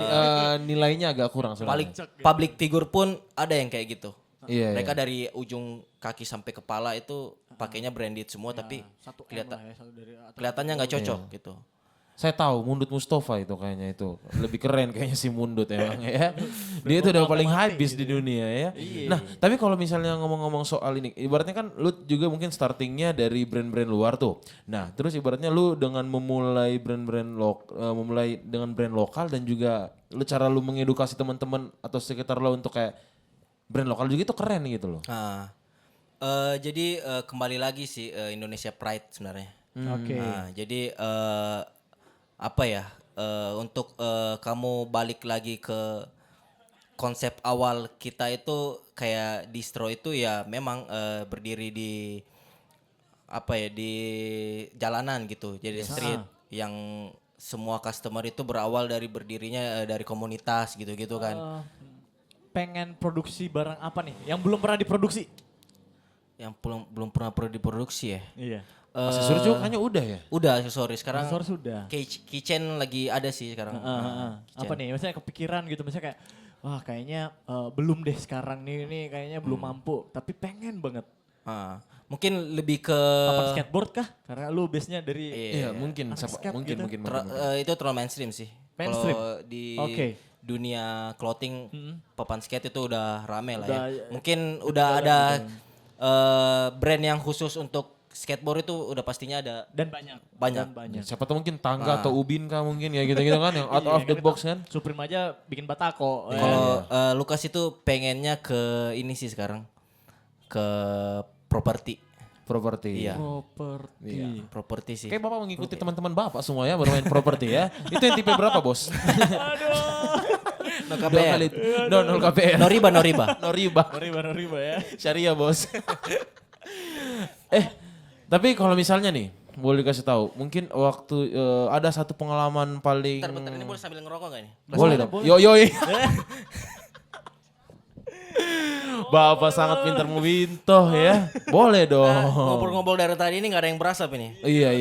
Nilainya agak kurang Paling sebenarnya. public figure pun ada yang kayak gitu. Iya, Mereka iya. dari ujung kaki sampai kepala itu pakainya branded semua tapi Satu M kelihatan lah ya, satu dari atas. kelihatannya nggak cocok gitu. Saya tahu Mundut Mustafa itu kayaknya itu lebih keren kayaknya si Mundut emang ya. Dia itu udah paling high bis di dunia ya. Nah tapi kalau misalnya ngomong-ngomong soal ini, ibaratnya kan lu juga mungkin startingnya dari brand-brand luar tuh. Nah terus ibaratnya lu dengan memulai memulai dengan brand lokal dan juga cara lu mengedukasi teman-teman atau sekitar lo untuk kayak brand lokal juga itu keren gitu loh. Nah, jadi kembali lagi sih Indonesia Pride sebenarnya. Oke. Nah, jadi apa ya? Untuk kamu balik lagi ke konsep awal kita itu kayak distro itu ya memang berdiri di apa ya, di jalanan gitu. Jadi street yang semua customer itu berawal dari berdirinya dari komunitas gitu-gitu kan. Pengen produksi barang apa nih yang belum pernah diproduksi? Yang belum pernah perlu diproduksi ya. Iya. Aksesoris juga kayaknya udah ya. Udah aksesoris sekarang. Aksesoris sudah. Keychain lagi ada sih sekarang. Apa nih? Maksudnya kepikiran gitu, misalnya kayak wah kayaknya belum deh sekarang nih, ini kayaknya belum mampu, tapi pengen banget. Mungkin lebih ke Papan skateboard kah? Karena lu base-nya dari Iya mungkin anak skate mungkin gitu. mungkin. itu terlalu mainstream sih. Mainstream? Kalau di Oke. dunia clothing papan skate itu udah rame lah Udah, ya. Mungkin udah ada brand yang khusus untuk skateboard itu udah pastinya ada. dan banyak. Banyak. Dan banyak. Siapa tahu mungkin Tangga atau Ubin kah mungkin ya gitu-gitu kan yang out of the box kan. Supreme aja bikin batako. Kalau Lukas itu pengennya ke ini sih sekarang. Ke properti. Properti. Iya. Properti. Properti sih. Kayak Bapak mengikuti teman-teman Bapak semua ya bermain properti ya. Itu yang tipe berapa bos? No Dua KPR. kali. No KPR. No riba, no riba. Noriba. Riba ya. Syariah bos. Tapi kalau misalnya nih, boleh dikasih tahu, mungkin waktu ada satu pengalaman paling. Bentar, ini boleh sambil ngerokok gak nih? Boleh dong. Yo. Bapak sangat pintar membintoh ya. Boleh dong. Ngobrol-ngobrol dari tadi ini gak ada yang berasap ini. Iya.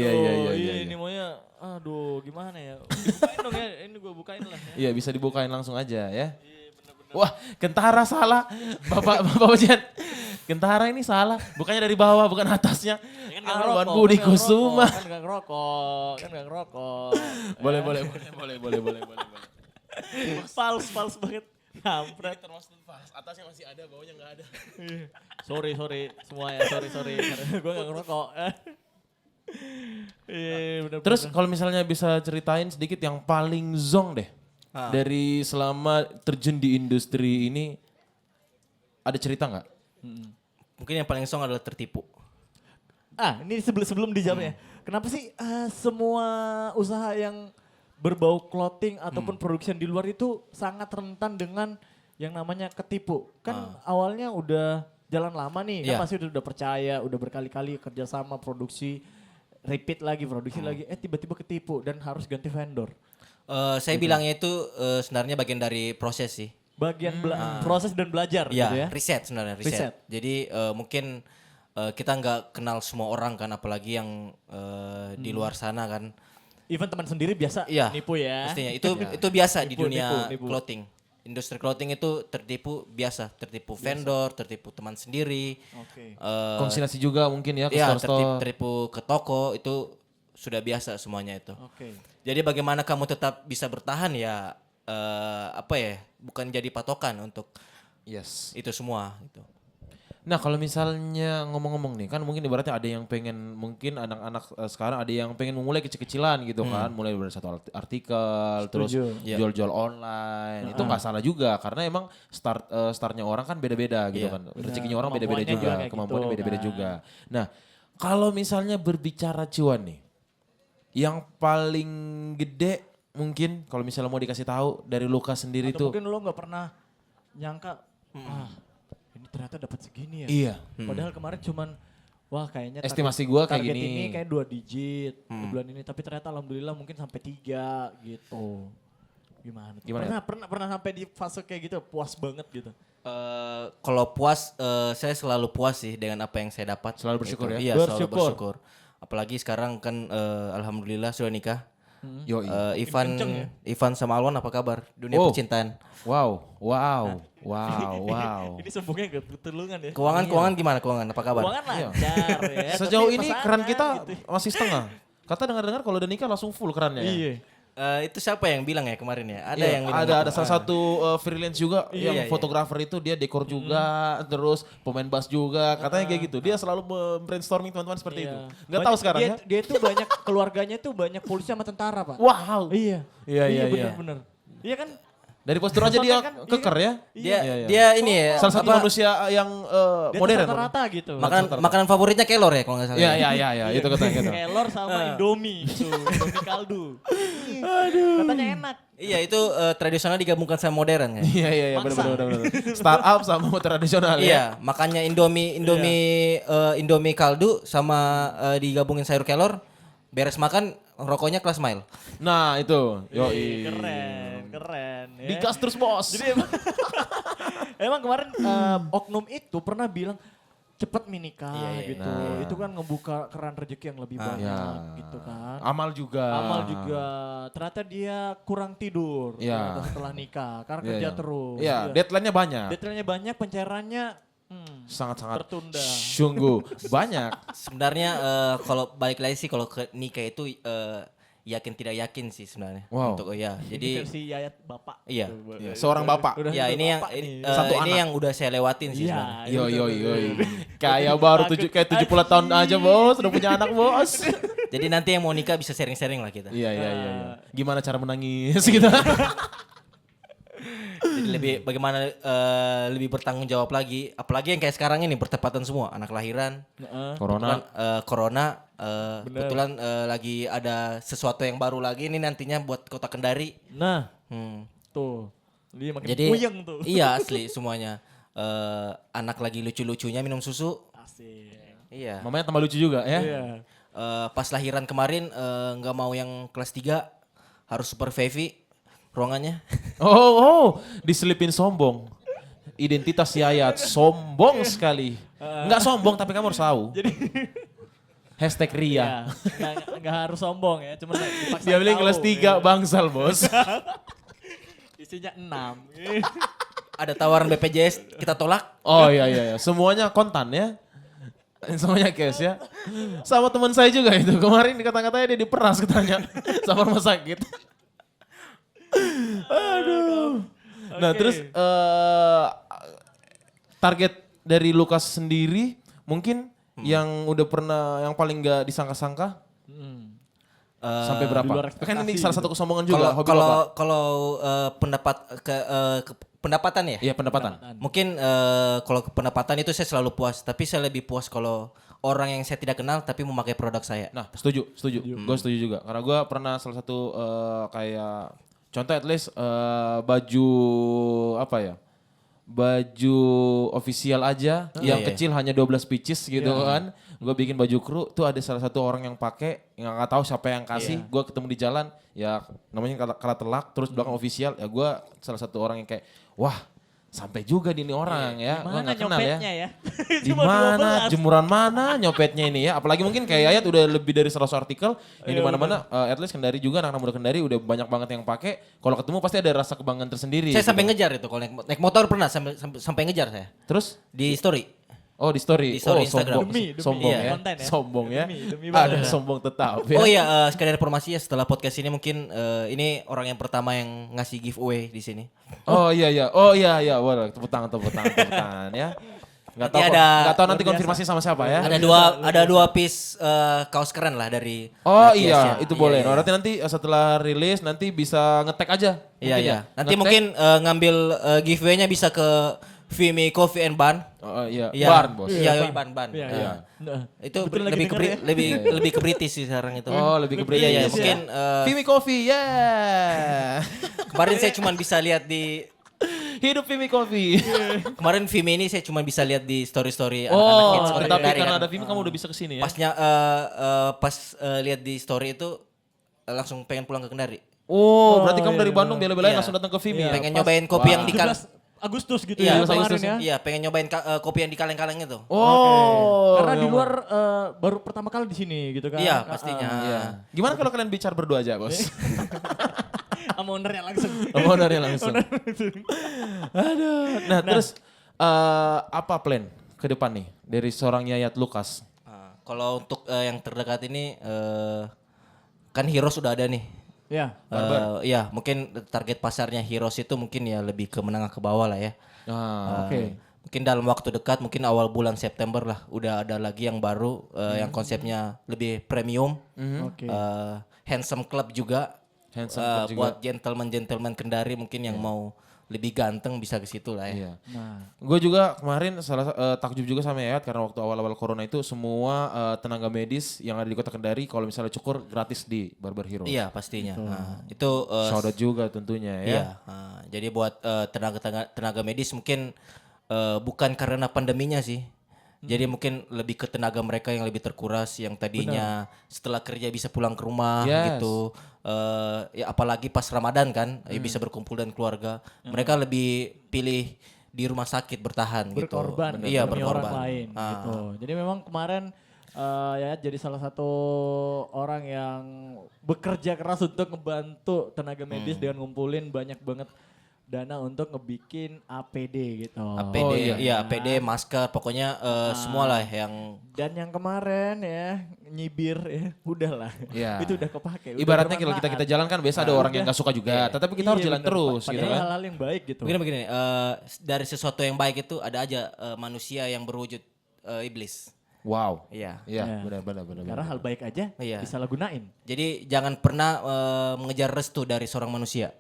Ini maunya, aduh gimana ya. Dibukain dong ya, ini gue bukain lah ya. Iya bisa dibukain langsung aja ya. Wah, Kentara salah. Bapak Jan. Kentara ini salah. Bukannya dari bawah, bukan atasnya. Arwan Budi Kusuma. Kan gak ngerokok. Boleh. Fals banget. Kampret. Termasuk pas atasnya masih ada, bawahnya nggak ada. Sorry semuanya, sorry. Gue gak ngerokok. Iya bener. Terus kalau misalnya bisa ceritain sedikit yang paling zong deh. Dari selama terjun di industri ini, ada cerita nggak? Mungkin yang paling song adalah tertipu. Ini sebelum dijawabnya. Kenapa sih semua usaha yang berbau clothing ataupun production di luar itu sangat rentan dengan yang namanya ketipu? Kan awalnya udah jalan lama nih, kan Iya. pasti udah percaya, udah berkali-kali kerjasama produksi, repeat lagi, produksi lagi, tiba-tiba ketipu dan harus ganti vendor. Saya bilangnya itu sebenarnya bagian dari proses sih. Bagian proses dan belajar Ya, gitu ya. riset sebenarnya, riset. Riset. Jadi mungkin kita nggak kenal semua orang kan, apalagi yang di luar sana kan. Even teman sendiri biasa Iya, nipu ya. pastinya. Itu biasa di Nipu, dunia nipu. clothing. Industri clothing itu tertipu biasa, tertipu vendor, tertipu teman sendiri. Oke. Konsilasi juga mungkin ya ke Ya, store-store. tertipu ke toko itu sudah biasa semuanya itu. Oke. Jadi bagaimana kamu tetap bisa bertahan ya bukan jadi patokan untuk Yes. itu semua itu. Nah kalau misalnya ngomong-ngomong nih, kan mungkin ibaratnya ada yang pengen, mungkin anak-anak sekarang ada yang pengen memulai kecil-kecilan gitu kan. Mulai dari satu artikel, terus Iya. jual-jual online. Itu nggak salah juga, karena emang startnya orang kan beda-beda gitu Iya. kan. Rezekinya orang beda-beda Kemampuannya juga juga, kayak kemampuannya gitu beda-beda kan. juga. Nah kalau misalnya berbicara cuan nih, yang paling gede mungkin kalau misalnya mau dikasih tahu dari Luka sendiri Atau tuh. mungkin lo nggak pernah nyangka, ini ternyata dapat segini ya. Iya. Padahal kemarin cuman, wah kayaknya Estimasi gua kayak target gini. ini kayak 2 digit di bulan ini. Tapi ternyata alhamdulillah mungkin sampai 3 gitu. Gimana? Gimana ya? Pernah sampai di fase kayak gitu, puas banget gitu. Kalau puas, saya selalu puas sih dengan apa yang saya dapat. Selalu bersyukur ya? Iya, selalu Bersyukur. bersyukur. Apalagi sekarang kan alhamdulillah sudah nikah. Yoi. Ivan, Kenceng ya? Ivan sama Alwan apa kabar? Dunia Oh. percintaan. Wow. Ini sombongnya gak pertulungan ya. Keuangan gimana? Keuangan apa kabar? Keuangan lancar ya. Sejauh tapi ini pasangan keran kita gitu. masih setengah. Kata dengar-dengar kalau udah nikah langsung full kerannya ya? Iya. Itu siapa yang bilang ya kemarin ya? Ada Iya, yang bilang ada gitu. salah satu freelance juga yang iya. fotografer itu dia dekor juga, terus pemain bass juga, katanya kayak gitu. Dia selalu brainstorming teman-teman seperti itu. Iya. Nggak tahu Banyak- sekarang dia, ya. Dia tuh banyak keluarganya tuh banyak polisi sama tentara pak. Wow. Iya. Iya. Bener. Iya kan? Dari postur aja dia Kan, iya keker ya. Dia Iya. dia ini ya. Salah satu apa, manusia yang Dia modern. rata-rata gitu. makanan favoritnya kelor ya kalau nggak salah. Iya, itu katanya gitu. Kelor sama Indomie. Tuh, Indomie kaldu. Aduh. Katanya enak. Iya itu tradisional digabungkan sama modern ya. Iya, Maksa. benar. Startup sama tradisional ya. Iya, makanya Indomie kaldu sama digabungin sayur kelor, beres makan rokoknya kelas mile. Nah, itu. Yoi. Keren. Ya. Digas terus bos. Jadi emang kemarin oknum itu pernah bilang cepet menikah Iya. gitu. Nah. Itu kan ngebuka keran rezeki yang lebih banyak Iya. gitu kan. Amal juga. Amal juga. Ternyata dia kurang tidur Iya. ternyata setelah nikah karena Iya, kerja iya. terus. Iya, deadline-nya banyak. Deadline-nya banyak, pencairannya Sangat-sangat tertunda. sungguh banyak. Sebenarnya kalau balik lagi sih kalau ke nikah itu yakin tidak yakin sih sebenarnya. Wow. Untuk ya. Jadi Jadi versi Yayat Bapak. Iya. Gitu. Iya, seorang bapak. Udah ya ini yang bapak nih. Satu ini anak. yang udah saya lewatin sih Iya. sebenarnya. Yoi. Kayak baru kayak 70 tahun aja bos, udah punya anak bos. Jadi nanti yang mau nikah bisa sharing-sharing lah kita. Iya. Gimana cara menangis gitu. Jadi bagaimana lebih bertanggung jawab lagi, apalagi yang kayak sekarang ini bertepatan semua anak lahiran. Corona. Corona kebetulan lagi ada sesuatu yang baru lagi ini nantinya buat Kota Kendari. Nah, Hmm. tuh. Dia makin Jadi puyeng tuh. iya asli semuanya. Anak lagi lucu-lucunya minum susu. Asik. Iya. Mamanya tambah lucu juga ya. Iya. Pas lahiran kemarin nggak mau yang kelas 3 harus super Fevi ruangannya. Oh, diselipin sombong. Identitas Yayat sombong sekali. Enggak sombong tapi kamu harus tahu. Jadi Hashtag Ria. ya, nggak harus sombong ya, cuman dipaksa Dia beli tahu, kelas 3 ya. bangsal bos. Isinya 6. Ada tawaran BPJS kita tolak. Oh iya. Semuanya kontan ya. Semuanya cash ya. Sama teman saya juga itu. Kemarin dikata-katanya dia diperas katanya sama rumah sakit. Nah Oke. terus target dari Lukas sendiri mungkin yang udah pernah yang paling gak disangka-sangka sampai di berapa? luar Kan ini ekspektasi salah satu kesombongan juga. Hobi Kalau Bapak. kalau pendapatan ya. Iya pendapatan. Mungkin kalau ke pendapatan itu saya selalu puas, tapi saya lebih puas kalau orang yang saya tidak kenal tapi memakai produk saya. Nah setuju. Gue setuju juga. Karena gue pernah salah satu kayak contoh at least baju apa ya? Baju official aja yang Iya, kecil hanya 12 pieces gitu kan. Gue bikin baju kru tuh ada salah satu orang yang pakai yang nggak tahu siapa yang kasih. Gue ketemu di jalan ya namanya kala telak terus belakang official ya gue salah satu orang yang kayak wah sampai juga di ini orang ya. Gue Mana nggak kenal ya. nyopetnya ya? Di Cuma mana 12. jemuran mana nyopetnya ini ya. Apalagi mungkin kayak Yayat udah lebih dari 100 artikel yang di mana-mana at least Kendari juga anak-anak muda Kendari udah banyak banget yang pakai. Kalau ketemu pasti ada rasa kebanggaan tersendiri. Saya gitu. sampai ngejar itu kalau naik motor pernah sampai ngejar saya Terus di story. oh di story. Di story Instagram. Sombong, Demi sombong iya. ya. Konten ya. Sombong ya. Demi Ada banget. sombong tetap ya. Oh iya, sekadar informasi ya setelah podcast ini mungkin ini orang yang pertama yang ngasih giveaway di sini. Oh iya. Waduh, tepuk tangan ya. Enggak tahu Nanti enggak tahu nanti konfirmasi sama siapa ya. Ada dua piece kaos keren lah dari Oh Latias iya, ya. itu Iya, boleh. iya. Nah, berarti nanti setelah rilis nanti bisa ngetek aja. Iya Mungkin iya. ya? Nanti Nge-tag. mungkin ngambil giveaway-nya bisa ke Vimy Coffee and Bun. Oh, iya, Iya. Barn, Bos. Iya, ban. Iya, Iya. iya. Nah, Itu kebetulan lagi lebih ke denger ya. lebih ke British sih sekarang itu. Oh, lebih ke British. Iya, iya, ya. mungkin Vimy Coffee, yeah. kemarin saya cuma bisa lihat di Hidup Vimy Coffee. kemarin Vimy ini saya cuma bisa lihat di story-story Oh, anak-anak hits tapi Kendari karena kan. ada Vimy kamu udah bisa kesini ya? Pasnya pas lihat di story itu langsung pengen pulang ke Kendari. Oh, berarti kamu iya, dari Bandung bela-belain Iya. langsung datang ke Vimy ya? Pengen nyobain kopi yang di 17 Agustus gitu Iya, ya Agustus kemarin ya. Iya, pengen nyobain kopi yang di kaleng-kaleng itu. Oh. Karena di memang. luar baru pertama kali di sini gitu kan. Iya, pastinya. Iya. Gimana kalau kalian bicara berdua aja, Bos? Sama ownernya langsung. Mau dari langsung. Aduh. Nah, terus apa plan ke depan nih dari seorang Yayat Lukas? Kalau untuk yang terdekat ini kan Heroes sudah ada nih. Ya. Iya, mungkin target pasarnya Heroes itu mungkin ya lebih ke menengah ke bawah lah ya. Oke. Mungkin dalam waktu dekat, mungkin awal bulan September lah, udah ada lagi yang baru yang konsepnya lebih premium. Oke. Handsome Club juga. Handsome Club juga. Buat gentleman Kendari mungkin yang mau lebih ganteng bisa ke situ lah ya. Iya. Nah, Gue juga kemarin takjub juga sama Yayat karena waktu awal-awal corona itu semua tenaga medis yang ada di Kota Kendari kalau misalnya cukur gratis di Barber Hero. Iya pastinya. Nah, itu Shout out juga tentunya ya. iya. Jadi buat tenaga medis mungkin bukan karena pandeminya sih. Jadi mungkin lebih ke tenaga mereka yang lebih terkuras yang tadinya setelah kerja bisa pulang ke rumah Yes. gitu. Ya apalagi pas Ramadan kan ya bisa berkumpul dan keluarga. Mereka lebih pilih di rumah sakit bertahan berkorban gitu. Iya, demi berkorban. orang lain gitu. Jadi memang kemarin Yayat jadi salah satu orang yang bekerja keras untuk ngebantu tenaga medis dengan ngumpulin banyak banget dana untuk ngebikin APD gitu. APD, Oh, iya. iya APD, masker, pokoknya semua lah yang Dan yang kemarin ya nyibir ya udahlah. Iya. Itu udah kepake. udah Ibaratnya kalau bermanfaat. kita jalan kan biasa ada orang yang gak suka juga, tetapi kita harus Iya, jalan bener. terus Padahal gitu kan. hal-hal yang baik gitu. begini dari sesuatu yang baik itu ada aja manusia yang berwujud iblis. Wow. Iya. Iya, Iya. benar. Karena hal baik aja Iya. disalahgunain. Jadi jangan pernah mengejar restu dari seorang manusia.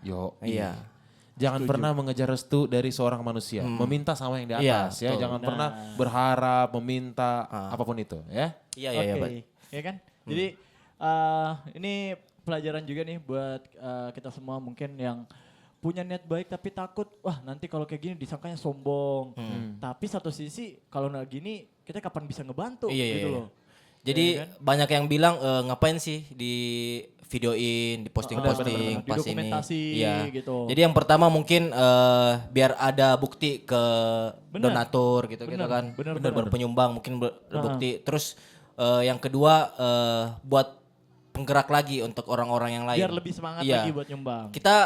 Yo. Iya. Jangan pernah mengejar restu dari seorang manusia, meminta sama yang di Iya, atas ya. betul. Jangan pernah berharap, meminta apapun itu ya. Iya, iya, iya. Oke, ya kan? Jadi ini pelajaran juga nih buat kita semua mungkin yang punya niat baik tapi takut, wah nanti kalau kayak gini disangkanya sombong. Tapi satu sisi kalau nggak gini kita kapan bisa ngebantu Iya, gitu iya. loh. Jadi Iya kan? banyak yang bilang ngapain sih di videoin, di posting-posting benar-benar. pas ini. Didokumentasi Iya. gitu. Jadi yang pertama mungkin biar ada bukti ke Benar. donatur gitu Benar, kan. benar, Benar penyumbang mungkin bukti. Terus yang kedua buat penggerak lagi untuk orang-orang yang lain. Biar lebih semangat Iya. lagi buat nyumbang. Kita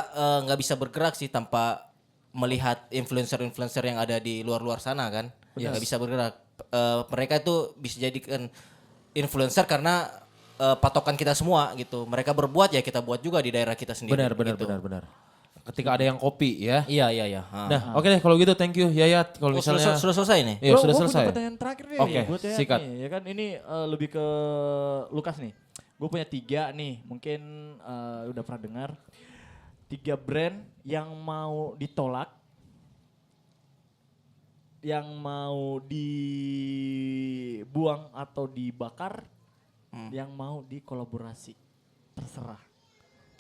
nggak bisa bergerak sih tanpa melihat influencer-influencer yang ada di luar-luar sana kan. Nggak bisa bergerak. Mereka itu bisa jadikan influencer karena patokan kita semua gitu. Mereka berbuat ya kita buat juga di daerah kita sendiri. Benar. gitu. ketika ada yang kopi ya. Iya. Nah, oke deh kalau gitu thank you Yayat. Kalau misalnya sudah selesai nih. Iya, sudah Gua selesai. punya pertanyaan terakhir nih. Oke, buat Yayat sikat. nih, ya kan ini lebih ke Lukas nih. Gue punya 3 nih, mungkin udah pernah dengar. 3 brand yang mau ditolak, yang mau dibuang atau dibakar, yang mau dikolaborasi. Terserah.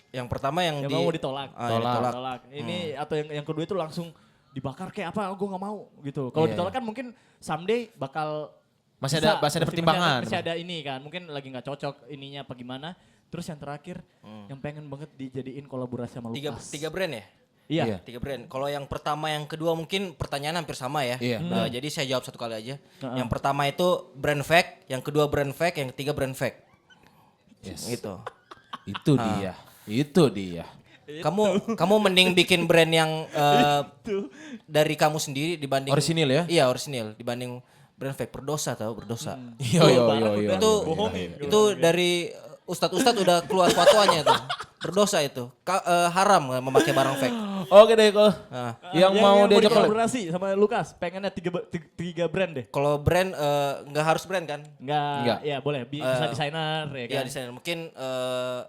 Yang pertama yang Yang mau ditolak. yang ditolak. Tolak. Ini atau yang kedua itu langsung dibakar kayak apa? Gue nggak mau gitu. Kalau Iya. ditolak kan mungkin someday bakal Masih bisa, ada pertimbangan. Masih ada ini kan. Mungkin lagi nggak cocok ininya apa gimana. Terus yang terakhir yang pengen banget dijadiin kolaborasi sama Lukas. Tiga brand ya? Iya. Iya. 3 brand. Kalau yang pertama, yang kedua mungkin pertanyaan hampir sama ya. Iya. Jadi saya jawab satu kali aja. Yang pertama itu brand fake, yang kedua brand fake, yang ketiga brand fake. Yes. Gitu. Itu dia. Itu dia. Kamu mending bikin brand yang dari kamu sendiri dibanding Orisinil ya? Iya, orisinil dibanding brand fake. Berdosa tau, berdosa. Yo. Itu dari ustadz-ustadz udah keluar fatwanya tuh. Berdosa itu. Haram memakai barang fake. Oke deh kalau Nah, yang mau diajak collab. kolaborasi sama Lukas, pengennya 3 brand deh. kalau brand nggak harus brand kan? Enggak, ya boleh bisa desainer ya Iya kan. desainer. Mungkin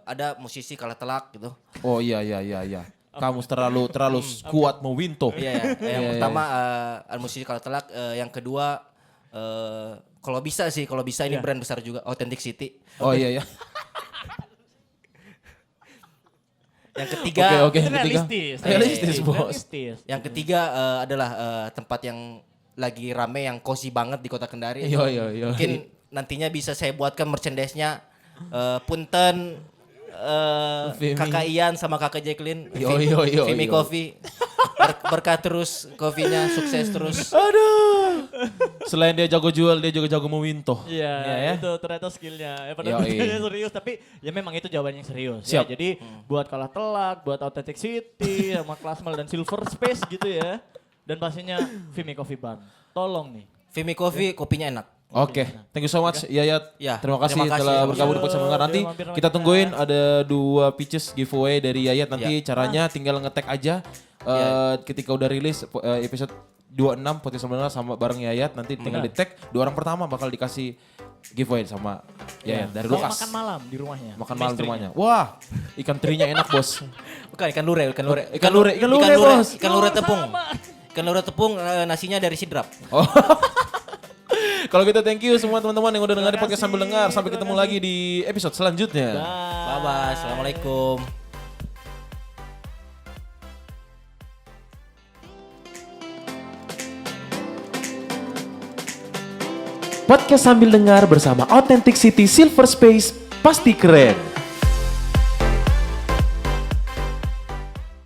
ada musisi kalah telak gitu. Oh iya. Kamu terlalu kuat mau winto. Iya. Yang pertama ada musisi kalah telak. Yang kedua kalau bisa ini brand besar juga, Authentic City. Oh iya. Yang ketiga, Oke. Itu Yang ketiga. realistis, Bos. realistis. yang ketiga adalah tempat yang lagi rame, yang cozy banget di Kota Kendari. Yo. Mungkin nantinya bisa saya buatkan merchandise-nya. Punten, Vimy. kakak Ian sama kakak Jacqueline. Yo. Vimy Coffee. Berkah terus kopinya, sukses terus. Aduh. Selain dia jago jual, dia juga jago mau winto. Iya, ya. itu ternyata skillnya. Padahal Yoi. pertanyaannya serius, tapi ya memang itu jawaban yang serius. Siap. Ya, jadi buat kalah telak, buat Authentic City, sama Klasmal dan Silver Space gitu ya. Dan pastinya Vimy Coffee Bar. Tolong nih. Vimy Coffee kopinya enak. Oke, thank you so much Yayat. Ya, Terima kasih terima kasih telah sama-sama. bergabung di podcast Mendengar. Nanti Mampir sama kita kita. tungguin ada 2 pitches giveaway dari Yayat. Nanti caranya tinggal nge-tag aja ketika udah rilis episode 26 podcast Mendengar sama bareng Yayat. Nanti tinggal di-tag 2 orang pertama bakal dikasih giveaway sama Yayat dari Mau Lukas. makan malam di rumahnya. Makan malam di rumahnya. Wah, ikan terinya enak, Bos. Bukan ikan lure. Ikan lure, Bos. Ikan lure tepung. Ikan lure tepung nasinya dari sidrap. Oh. Kalau gitu thank you semua teman-teman yang udah dengerin podcast sambil dengar. Sampai ketemu lagi di episode selanjutnya. Bye-bye. Assalamualaikum. Podcast sambil dengar bersama Authentic City Silver Space pasti keren.